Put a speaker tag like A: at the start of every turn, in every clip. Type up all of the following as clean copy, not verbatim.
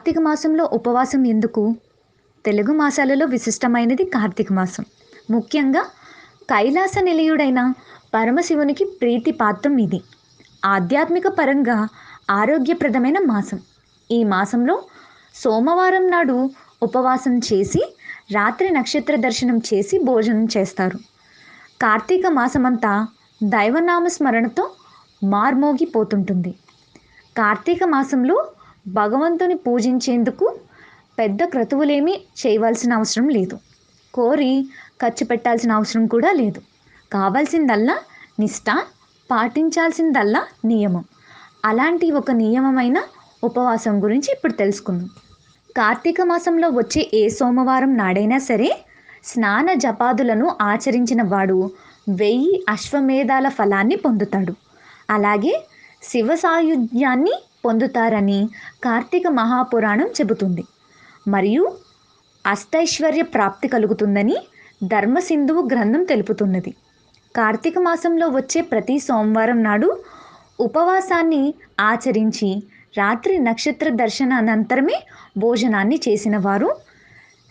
A: కార్తీక మాసంలో ఉపవాసం ఎందుకు? తెలుగు మాసాలలో విశిష్టమైనది కార్తీక మాసం. ముఖ్యంగా కైలాస నిలయుడైన పరమశివునికి ప్రీతి పాత్రం ఇది. ఆధ్యాత్మిక పరంగా ఆరోగ్యప్రదమైన మాసం. ఈ మాసంలో సోమవారం నాడు ఉపవాసం చేసి రాత్రి నక్షత్ర దర్శనం చేసి భోజనం చేస్తారు. కార్తీక మాసమంతా దైవనామ స్మరణతో మార్మోగిపోతుంటుంది. కార్తీక మాసంలో భగవంతుని పూజించేందుకు పెద్ద క్రతువులేమీ చేయవలసిన అవసరం లేదు. కోరి ఖర్చు పెట్టాల్సిన అవసరం కూడా లేదు. కావాల్సిందల్లా నిష్ఠ, పాటించాల్సిందల్లా నియమం. అలాంటి ఒక నియమమైన ఉపవాసం గురించి ఇప్పుడు తెలుసుకుందాం. కార్తీక మాసంలో వచ్చే ఏ సోమవారం నాడైనా సరే స్నాన జపాదులను ఆచరించిన వాడు 1000 అశ్వమేధాల ఫలాన్ని పొందుతాడు. అలాగే శివ సాయుధ్యాన్ని పొందుతారని కార్తీక మహాపురాణం చెబుతుంది. మరియు అష్టైశ్వర్య ప్రాప్తి కలుగుతుందని ధర్మసింధువు గ్రంథం తెలుపుతున్నది. కార్తీక మాసంలో వచ్చే ప్రతి సోమవారం నాడు ఉపవాసాన్ని ఆచరించి రాత్రి నక్షత్ర దర్శనానంతరమే భోజనాన్ని చేసిన వారు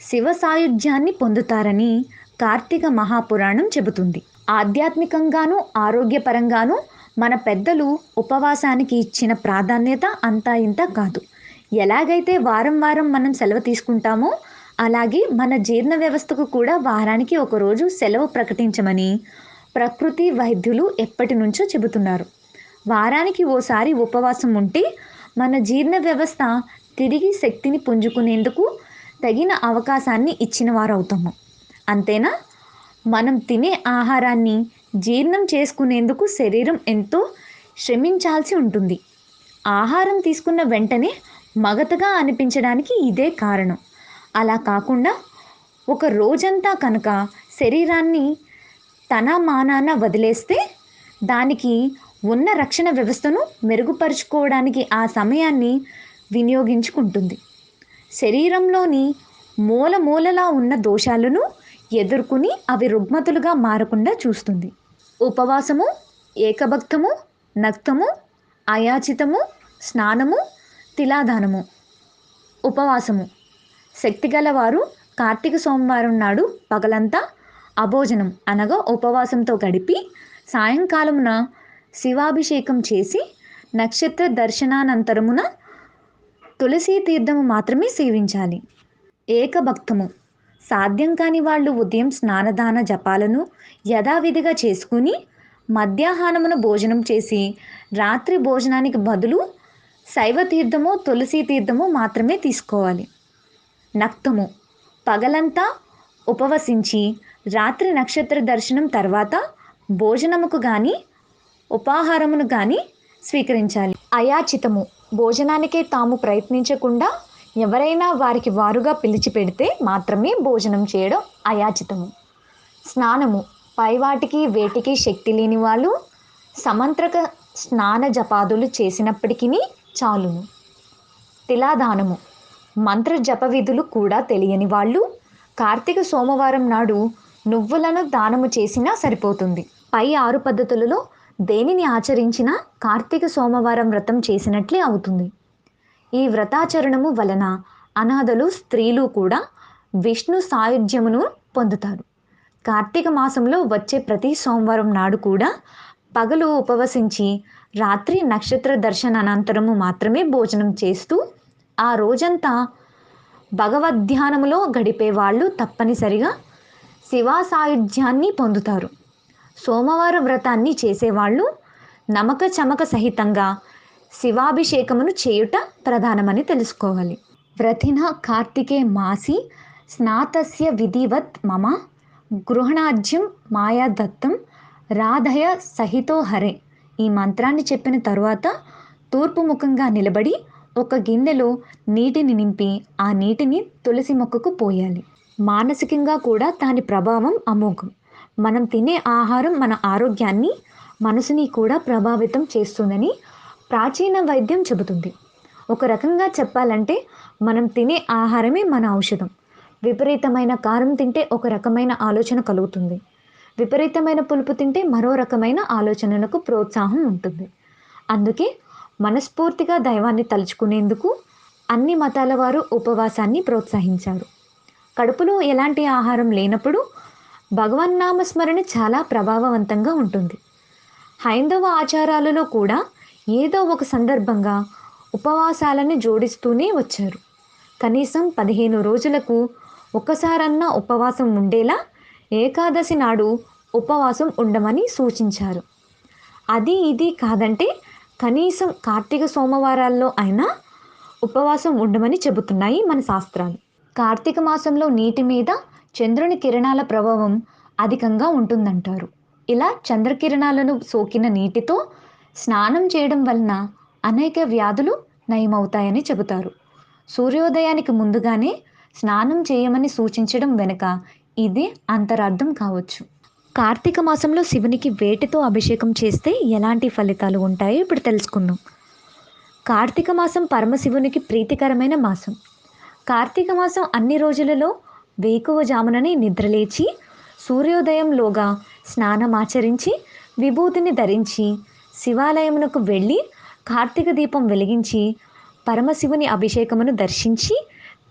A: శివ సాయుధ్యాన్ని పొందుతారని కార్తీక మహాపురాణం చెబుతుంది. ఆధ్యాత్మికంగాను ఆరోగ్యపరంగాను మన పెద్దలు ఉపవాసానికి ఇచ్చిన ప్రాధాన్యత అంతా ఇంత కాదు. ఎలాగైతే వారం వారం మనం సెలవు తీసుకుంటామో అలాగే మన జీర్ణ వ్యవస్థకు కూడా వారానికి ఒకరోజు సెలవు ప్రకటించమని ప్రకృతి వైద్యులు ఎప్పటి నుంచో చెబుతున్నారు. వారానికి ఓసారి ఉపవాసం ఉంటే మన జీర్ణ వ్యవస్థ తిరిగి శక్తిని పుంజుకునేందుకు తగిన అవకాశాన్ని ఇచ్చిన వారవుతాము. అంతేనా, మనం తినే ఆహారాన్ని జీర్ణం చేసుకునేందుకు శరీరం ఎంతో శ్రమించాల్సి ఉంటుంది. ఆహారం తీసుకున్న వెంటనే మగతగా అనిపించడానికి ఇదే కారణం. అలా కాకుండా ఒక రోజంతా కనుక శరీరాన్ని తన మానాన వదిలేస్తే దానికి ఉన్న రక్షణ వ్యవస్థను మెరుగుపరుచుకోవడానికి ఆ సమయాన్ని వినియోగించుకుంటుంది. శరీరంలోని మూలలా ఉన్న దోషాలను ఎదుర్కొని అవి రుగ్మతులుగా మారకుండా చూస్తుంది. ఉపవాసము, ఏకభక్తము, నక్తము, అయాచితము, స్నానము, తిలాదానము. ఉపవాసము శక్తిగల వారు కార్తీక సోమవారం నాడు పగలంతా అభోజనం అనగా ఉపవాసంతో గడిపి సాయంకాలమున శివాభిషేకం చేసి నక్షత్ర దర్శనానంతరమున తులసీ తీర్థము మాత్రమే సేవించాలి. ఏకభక్తము సాధ్యం కాని వాళ్ళు ఉదయం స్నానదాన జపాలను యథావిధిగా చేసుకుని మధ్యాహ్నమున భోజనం చేసి రాత్రి భోజనానికి బదులు శైవ తీర్థము, తులసీ తీర్థము మాత్రమే తీసుకోవాలి. నక్తము పగలంతా ఉపవసించి రాత్రి నక్షత్ర దర్శనం తర్వాత భోజనముకు కానీ ఉపాహారమును కానీ స్వీకరించాలి. అయాచితము భోజనానికే తాము ప్రయత్నించకుండా ఎవరైనా వారికి వారుగా పిలిచి పెడితే మాత్రమే భోజనం చేయడం అయాచితము. స్నానము పైవాటికి వేటికి శక్తి లేని వాళ్ళు సమంత్రక స్నాన జపాదులు చేసినప్పటికీ చాలును. తిలాదానము మంత్ర జప విధులు కూడా తెలియని వాళ్ళు కార్తీక సోమవారం నాడు నువ్వులను దానము చేసినా సరిపోతుంది. పై 6 పద్ధతులలో దేనిని ఆచరించినా కార్తీక సోమవారం వ్రతం చేసినట్లే అవుతుంది. ఈ వ్రతాచరణము వలన అనాథలు, స్త్రీలు కూడా విష్ణు సాయుధ్యమును పొందుతారు. కార్తీక మాసంలో వచ్చే ప్రతి సోమవారం నాడు కూడా పగలు ఉపవసించి రాత్రి నక్షత్ర దర్శనానంతరము మాత్రమే భోజనం చేస్తూ ఆ రోజంతా భగవద్ధ్యానములో గడిపే వాళ్ళు తప్పనిసరిగా శివ సాయుధ్యాన్ని పొందుతారు. సోమవార వ్రతాన్ని చేసేవాళ్ళు నమక చమక సహితంగా శివాభిషేకమును చేయుట ప్రధానమని తెలుసుకోవాలి. వ్రతిన కార్తికే మాసి స్నాతస్య విధివత్ మమ గృహణాజ్యం మాయాదత్తం రాధయ సహితో హరే. ఈ మంత్రాన్ని చెప్పిన తరువాత తూర్పు ముఖంగా నిలబడి ఒక గిన్నెలో నీటిని నింపి ఆ నీటిని తులసి మొక్కకు పోయాలి. మానసికంగా కూడా దాని ప్రభావం అమోఘం. మనం తినే ఆహారం మన ఆరోగ్యాన్ని, మనసుని కూడా ప్రభావితం చేస్తుందని ప్రాచీన వైద్యం చెబుతుంది. ఒక రకంగా చెప్పాలంటే మనం తినే ఆహారమే మన ఔషధం. విపరీతమైన కారం తింటే ఒక రకమైన ఆలోచన కలుగుతుంది. విపరీతమైన పులుపు తింటే మరో రకమైన ఆలోచనలకు ప్రోత్సాహం ఉంటుంది. అందుకే మనస్ఫూర్తిగా దైవాన్ని తలుచుకునేందుకు అన్ని మతాల వారు ఉపవాసాన్ని ప్రోత్సహించారు. కడుపులో ఎలాంటి ఆహారం లేనప్పుడు భగవన్నామ స్మరణ చాలా ప్రభావవంతంగా ఉంటుంది. హైందవ ఆచారాలలో కూడా ఏదో ఒక సందర్భంగా ఉపవాసాలను జోడిస్తూనే వచ్చారు. కనీసం 15 రోజులకు ఒక్కసారన్నా ఉపవాసం ఉండేలా ఏకాదశి నాడు ఉపవాసం ఉండమని సూచించారు. అది ఇది కాదంటే కనీసం కార్తీక సోమవారాల్లో అయినా ఉపవాసం ఉండమని చెబుతున్నాయి మన శాస్త్రాలు. కార్తీక మాసంలో నీటి మీద చంద్రుని కిరణాల ప్రభావం అధికంగా ఉంటుందంటారు. ఇలా చంద్రకిరణాలను సోకిన నీటితో స్నానం చేయడం వలన అనేక వ్యాధులు నయమవుతాయని చెబుతారు. సూర్యోదయానికి ముందుగానే స్నానం చేయమని సూచించడం వెనుక ఇదే అంతరార్థం కావచ్చు. కార్తీక మాసంలో శివునికి వేటితో అభిషేకం చేస్తే ఎలాంటి ఫలితాలు ఉంటాయో ఇప్పుడు తెలుసుకుందాం. కార్తీక మాసం పరమశివునికి ప్రీతికరమైన మాసం. కార్తీక మాసం అన్ని రోజులలో వేకువజాముననే నిద్రలేచి సూర్యోదయంలోగా స్నానమాచరించి విభూతిని ధరించి శివాలయమునకు వెళ్ళి కార్తీక దీపం వెలిగించి పరమశివుని అభిషేకమును దర్శించి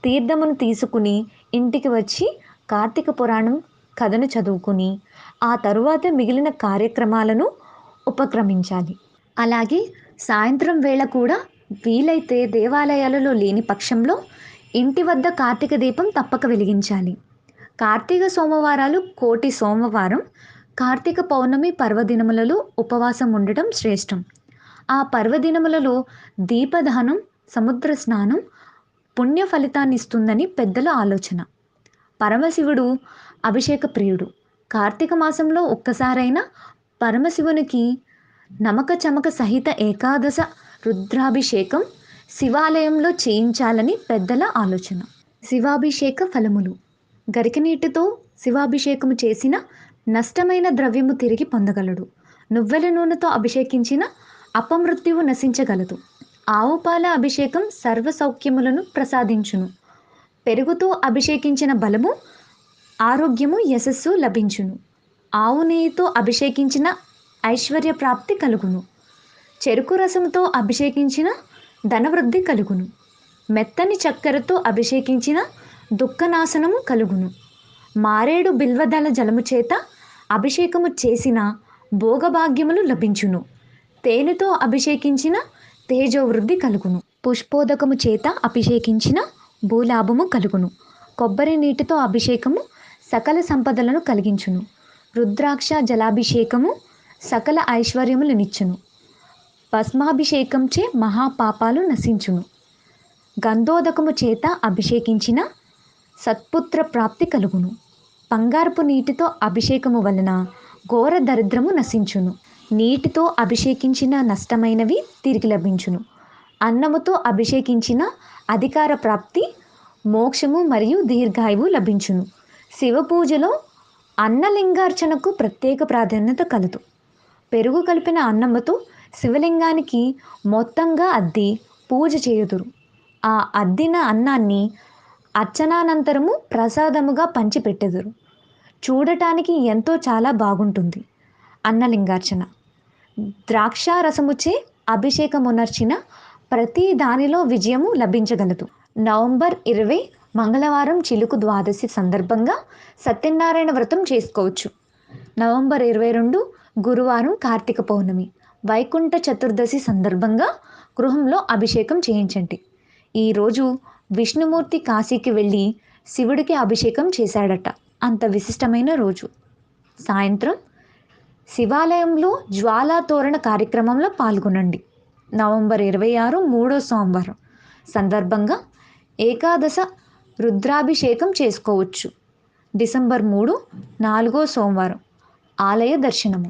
A: తీర్థమును తీసుకుని ఇంటికి వచ్చి కార్తీక పురాణం కథను చదువుకుని ఆ తరువాత మిగిలిన కార్యక్రమాలను ఉపక్రమించాలి. అలాగే సాయంత్రం వేళ కూడా వీలైతే దేవాలయాలలో లేని పక్షంలో ఇంటి వద్ద కార్తీక దీపం తప్పక వెలిగించాలి. కార్తీక సోమవారాలు కోటి సోమవారం, కార్తీక పౌర్ణమి పర్వదినములలో ఉపవాసం ఉండటం శ్రేష్టం. ఆ పర్వదినములలో దీపదానం, సముద్ర స్నానం పుణ్య ఫలితాన్ని ఇస్తుందని పెద్దల ఆలోచన. పరమశివుడు అభిషేక ప్రియుడు. కార్తీక మాసంలో ఒక్కసారైనా పరమశివునికి నమక చమక సహిత ఏకాదశ రుద్రాభిషేకం శివాలయంలో చేయించాలని పెద్దల ఆలోచన. శివాభిషేక ఫలములు. గరికనీటితో శివాభిషేకము చేసిన నష్టమైన ద్రవ్యము తిరిగి పొందగలడు. నువ్వెల నూనెతో అభిషేకించిన అపమృత్యువు నశించగలదు. ఆవుపాల అభిషేకం సర్వ సౌఖ్యములను ప్రసాదించును. పెరుగుతో అభిషేకించిన బలము, ఆరోగ్యము, యశస్సు లభించును. ఆవు నెయ్యితో అభిషేకించిన ఐశ్వర్య ప్రాప్తి కలుగును. చెరుకు రసముతో అభిషేకించిన ధనవృద్ధి కలుగును. మెత్తని చక్కెరతో అభిషేకించిన దుఃఖనాశనము కలుగును. మారేడు బిల్వదళ జలము చేత అభిషేకము చేసిన భోగభాగ్యములు లభించును. తేనెతో అభిషేకించిన తేజోవృద్ధి కలుగును. పుష్పోదకము చేత అభిషేకించిన భూలాభము కలుగును. కొబ్బరి నీటితో అభిషేకము సకల సంపదలను కలిగించును. రుద్రాక్ష జలాభిషేకము సకల ఐశ్వర్యములనిచ్చును. భస్మాభిషేకంచే మహాపాపాలు నశించును. గంధోదకము చేత అభిషేకించిన సత్పుత్ర ప్రాప్తి కలుగును. బంగారపు నీటితో అభిషేకము వలన ఘోర దరిద్రము నశించును. నీటితో అభిషేకించిన నష్టమైనవి తిరిగి లభించును. అన్నముతో అభిషేకించిన అధికార ప్రాప్తి, మోక్షము మరియు దీర్ఘాయువు లభించును. శివ పూజలో అన్నలింగార్చనకు ప్రత్యేక ప్రాధాన్యత కలదు. పెరుగు కలిపిన అన్నముతో శివలింగానికి మొత్తంగా అద్ది పూజ చేయుదురు. ఆ అద్దిన అన్నాన్ని అర్చనానంతరము ప్రసాదముగా పంచిపెట్టెదురు. చూడటానికి ఎంతో చాలా బాగుంటుంది అన్నలింగార్చన. ద్రాక్షారసముచే అభిషేకమునర్చిన ప్రతి దానిలో విజయము లభించగలదు. నవంబర్ 20 మంగళవారం చిలుకు ద్వాదశి సందర్భంగా సత్యనారాయణ వ్రతం చేసుకోవచ్చు. నవంబర్ 22 గురువారం కార్తీక పౌర్ణమి వైకుంఠ చతుర్దశి సందర్భంగా గృహంలో అభిషేకం చేయించండి. ఈరోజు విష్ణుమూర్తి కాశీకి వెళ్ళి శివుడికి అభిషేకం చేశాడట. అంత విశిష్టమైన రోజు. సాయంత్రం శివాలయంలో జ్వాలా తోరణ కార్యక్రమంలో పాల్గొనండి. నవంబర్ 26 మూడో సోమవారం సందర్భంగా ఏకాదశ రుద్రాభిషేకం చేసుకోవచ్చు. డిసెంబర్ 3 4వ సోమవారం ఆలయ దర్శనము.